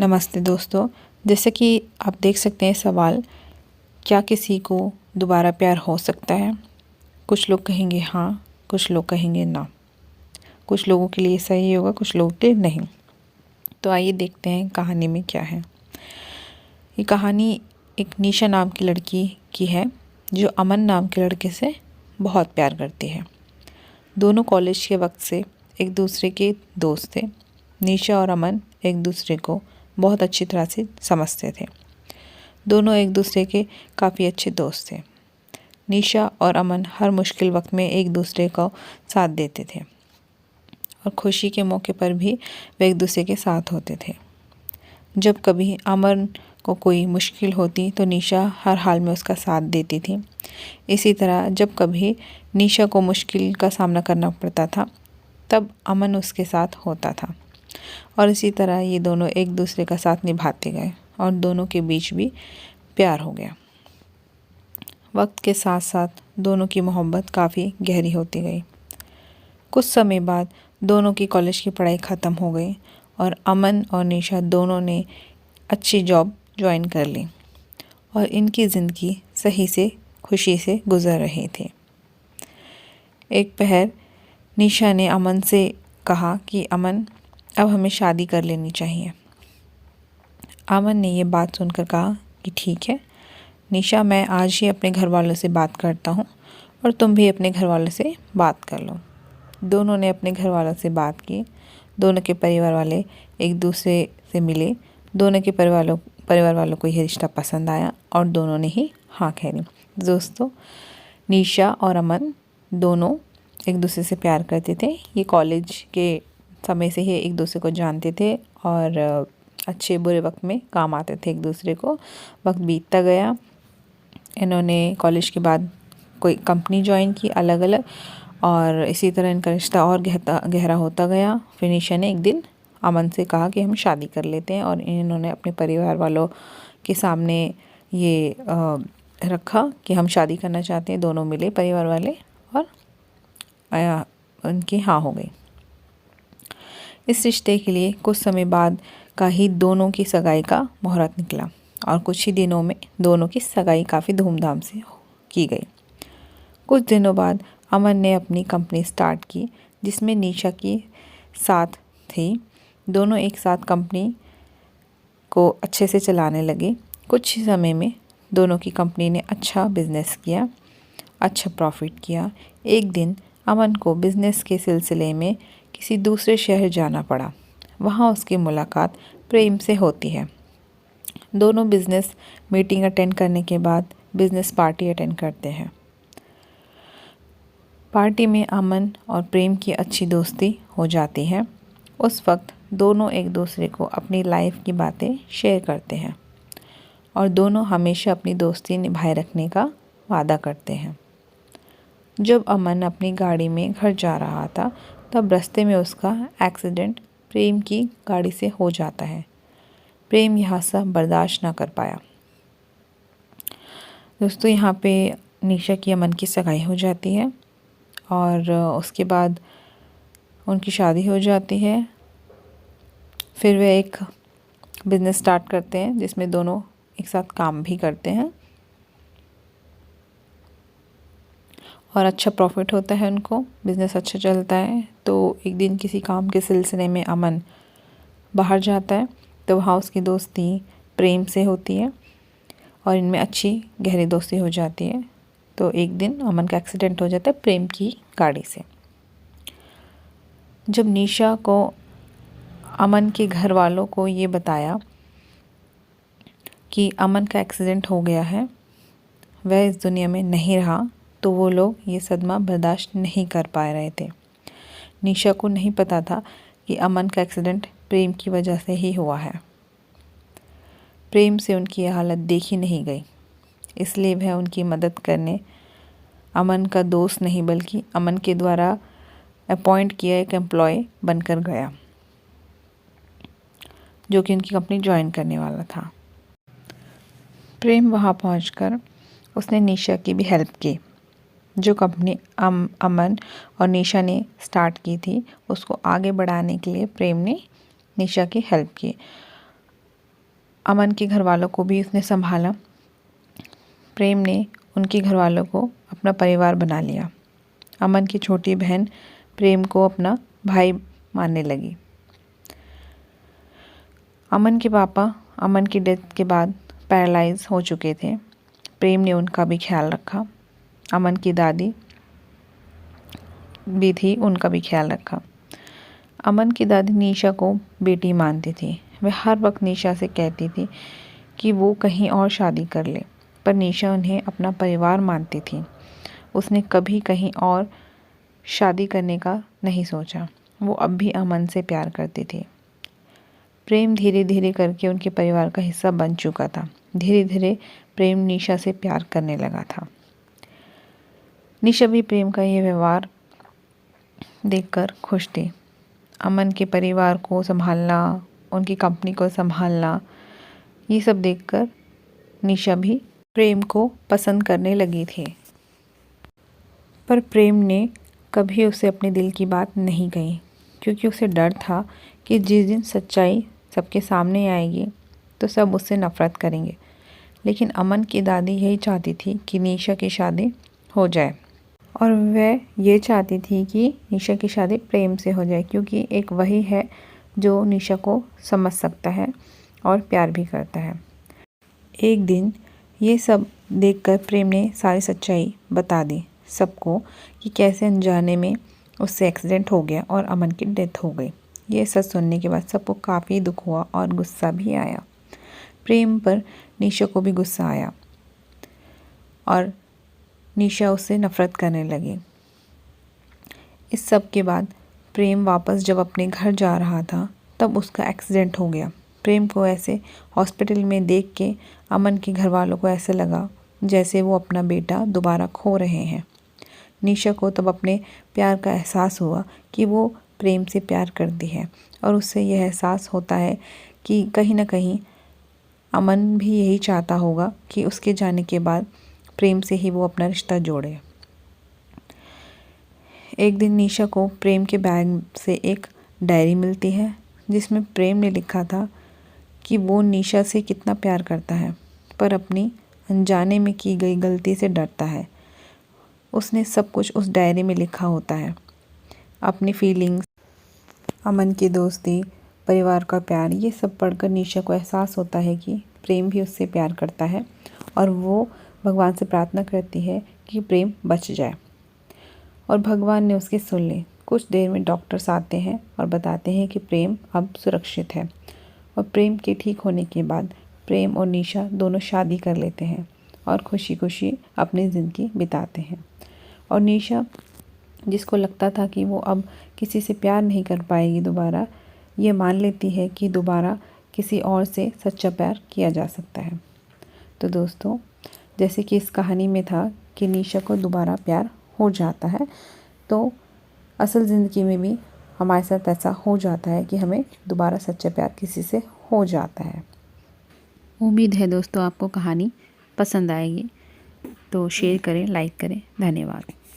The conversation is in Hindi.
नमस्ते दोस्तों। जैसे कि आप देख सकते हैं सवाल, क्या किसी को दोबारा प्यार हो सकता है? कुछ लोग कहेंगे हाँ, कुछ लोग कहेंगे ना। कुछ लोगों के लिए सही होगा, कुछ लोगों के लिए नहीं। तो आइए देखते हैं कहानी में क्या है। ये कहानी एक निशा नाम की लड़की की है जो अमन नाम के लड़के से बहुत प्यार करती है। दोनों कॉलेज के वक्त से एक दूसरे के दोस्त थे। निशा और अमन एक दूसरे को बहुत अच्छी तरह से समझते थे। दोनों एक दूसरे के काफ़ी अच्छे दोस्त थे। निशा और अमन हर मुश्किल वक्त में एक दूसरे को साथ देते थे और खुशी के मौके पर भी वे एक दूसरे के साथ होते थे। जब कभी अमन को कोई मुश्किल होती तो निशा हर हाल में उसका साथ देती थी। इसी तरह जब कभी निशा को मुश्किल का सामना करना पड़ता था तब अमन उसके साथ होता था और इसी तरह ये दोनों एक दूसरे का साथ निभाते गए और दोनों के बीच भी प्यार हो गया। वक्त के साथ साथ दोनों की मोहब्बत काफ़ी गहरी होती गई। कुछ समय बाद दोनों की कॉलेज की पढ़ाई ख़त्म हो गई और अमन और निशा दोनों ने अच्छी जॉब ज्वाइन कर ली और इनकी ज़िंदगी सही से खुशी से गुजर रही थी। एक पहर निशा ने अमन से कहा कि अमन, अब हमें शादी कर लेनी चाहिए। अमन ने ये बात सुनकर कहा कि ठीक है निशा, मैं आज ही अपने घर वालों से बात करता हूँ और तुम भी अपने घर वालों से बात कर लो। दोनों ने अपने घर वालों से बात की। दोनों के परिवार वाले एक दूसरे से मिले। दोनों के परिवार वालों को यह रिश्ता पसंद आया और दोनों ने ही हाँ कह दी। दोस्तों, निशा और अमन दोनों एक दूसरे से प्यार करते थे। ये कॉलेज के समय से ही एक दूसरे को जानते थे और अच्छे बुरे वक्त में काम आते थे एक दूसरे को। वक्त बीतता गया। इन्होंने कॉलेज के बाद कोई कंपनी ज्वाइन की अलग अलग और इसी तरह इनका रिश्ता और गहरा होता गया। फिर निशा ने एक दिन अमन से कहा कि हम शादी कर लेते हैं और इन्होंने अपने परिवार वालों के सामने ये रखा कि हम शादी करना चाहते हैं। दोनों मिले परिवार वाले और उनकी हाँ हो गई। इस रिश्ते के लिए कुछ समय बाद का ही दोनों की सगाई का मुहूर्त निकला और कुछ ही दिनों में दोनों की सगाई काफ़ी धूमधाम से की गई। कुछ दिनों बाद अमन ने अपनी कंपनी स्टार्ट की जिसमें निशा की साथ थी। दोनों एक साथ कंपनी को अच्छे से चलाने लगे। कुछ ही समय में दोनों की कंपनी ने अच्छा बिजनेस किया, अच्छा प्रॉफिट किया। एक दिन अमन को बिजनेस के सिलसिले में किसी दूसरे शहर जाना पड़ा। वहाँ उसकी मुलाकात प्रेम से होती है। दोनों बिजनेस मीटिंग अटेंड करने के बाद बिजनेस पार्टी अटेंड करते हैं। पार्टी में अमन और प्रेम की अच्छी दोस्ती हो जाती है। उस वक्त दोनों एक दूसरे को अपनी लाइफ की बातें शेयर करते हैं और दोनों हमेशा अपनी दोस्ती निभाए रखने का वादा करते हैं। जब अमन अपनी गाड़ी में घर जा रहा था तब रास्ते में उसका एक्सीडेंट प्रेम की गाड़ी से हो जाता है। प्रेम यह सब बर्दाश्त ना कर पाया। दोस्तों, यहाँ पे निशा की अमन की सगाई हो जाती है और उसके बाद उनकी शादी हो जाती है। फिर वे एक बिज़नेस स्टार्ट करते हैं जिसमें दोनों एक साथ काम भी करते हैं और अच्छा प्रॉफिट होता है उनको। बिज़नेस अच्छा चलता है। तो एक दिन किसी काम के सिलसिले में अमन बाहर जाता है तो वहाँ उसकी दोस्ती प्रेम से होती है और इनमें अच्छी गहरी दोस्ती हो जाती है। तो एक दिन अमन का एक्सीडेंट हो जाता है प्रेम की गाड़ी से। जब निशा को अमन के घर वालों को ये बताया कि अमन का एक्सीडेंट हो गया है, वह इस दुनिया में नहीं रहा, तो वो लोग ये सदमा बर्दाश्त नहीं कर पा रहे थे। निशा को नहीं पता था कि अमन का एक्सीडेंट प्रेम की वजह से ही हुआ है। प्रेम से उनकी हालत देखी नहीं गई, इसलिए वह उनकी मदद करने अमन का दोस्त नहीं बल्कि अमन के द्वारा अपॉइंट किया एक एम्प्लॉय बनकर गया जो कि उनकी कंपनी ज्वाइन करने वाला था। प्रेम वहाँ पहुंचकर उसने निशा की भी हेल्प की। जो कंपनी अमन और निशा ने स्टार्ट की थी उसको आगे बढ़ाने के लिए प्रेम ने निशा की हेल्प की अमन के घर वालों को भी उसने संभाला। प्रेम ने उनके घर वालों को अपना परिवार बना लिया। अमन की छोटी बहन प्रेम को अपना भाई मानने लगी। अमन के पापा अमन की डेथ के बाद पैरालाइज हो चुके थे। प्रेम ने उनका भी ख्याल रखा। अमन की दादी भी थी, उनका भी ख्याल रखा। अमन की दादी निशा को बेटी मानती थी। वह हर वक्त निशा से कहती थी कि वो कहीं और शादी कर ले, पर निशा उन्हें अपना परिवार मानती थी। उसने कभी कहीं और शादी करने का नहीं सोचा। वो अब भी अमन से प्यार करती थी। प्रेम धीरे धीरे करके उनके परिवार का हिस्सा बन चुका था। धीरे धीरे प्रेम निशा से प्यार करने लगा था। निशा भी प्रेम का ये व्यवहार देखकर खुश थी। अमन के परिवार को संभालना, उनकी कंपनी को संभालना, ये सब देखकर निशा भी प्रेम को पसंद करने लगी थी। पर प्रेम ने कभी उसे अपने दिल की बात नहीं कही, क्योंकि उसे डर था कि जिस दिन सच्चाई सबके सामने आएगी तो सब उससे नफ़रत करेंगे। लेकिन अमन की दादी यही चाहती थी कि निशा की शादी हो जाए, और वह ये चाहती थी कि निशा की शादी प्रेम से हो जाए, क्योंकि एक वही है जो निशा को समझ सकता है और प्यार भी करता है। एक दिन ये सब देखकर प्रेम ने सारी सच्चाई बता दी सबको कि कैसे अनजाने में उससे एक्सीडेंट हो गया और अमन की डेथ हो गई। ये सच सुनने के बाद सबको काफ़ी दुख हुआ और गुस्सा भी आया। प्रेम पर निशा को भी गुस्सा आया और निशा उससे नफ़रत करने लगी। इस सब के बाद प्रेम वापस जब अपने घर जा रहा था तब उसका एक्सीडेंट हो गया। प्रेम को ऐसे हॉस्पिटल में देख के अमन के घर वालों को ऐसे लगा जैसे वो अपना बेटा दोबारा खो रहे हैं। निशा को तब अपने प्यार का एहसास हुआ कि वो प्रेम से प्यार करती है, और उससे यह एहसास होता है कि कहीं ना कहीं अमन भी यही चाहता होगा कि उसके जाने के बाद प्रेम से ही वो अपना रिश्ता जोड़े। एक दिन निशा को प्रेम के बैग से एक डायरी मिलती है जिसमें प्रेम ने लिखा था कि वो निशा से कितना प्यार करता है, पर अपनी अनजाने में की गई गलती से डरता है। उसने सब कुछ उस डायरी में लिखा होता है, अपनी फीलिंग्स, अमन की दोस्ती, परिवार का प्यार। ये सब पढ़कर निशा को एहसास होता है कि प्रेम भी उससे प्यार करता है, और वो भगवान से प्रार्थना करती है कि प्रेम बच जाए, और भगवान ने उसकी सुन ली। कुछ देर में डॉक्टर्स आते हैं और बताते हैं कि प्रेम अब सुरक्षित है, और प्रेम के ठीक होने के बाद प्रेम और निशा दोनों शादी कर लेते हैं और खुशी खुशी अपनी ज़िंदगी बिताते हैं। और निशा, जिसको लगता था कि वो अब किसी से प्यार नहीं कर पाएगी दोबारा, ये मान लेती है कि दोबारा किसी और से सच्चा प्यार किया जा सकता है। तो दोस्तों, जैसे कि इस कहानी में था कि निशा को दोबारा प्यार हो जाता है, तो असल ज़िंदगी में भी हमारे साथ ऐसा हो जाता है कि हमें दोबारा सच्चा प्यार किसी से हो जाता है। उम्मीद है दोस्तों आपको कहानी पसंद आएगी, तो शेयर करें, लाइक करें। धन्यवाद।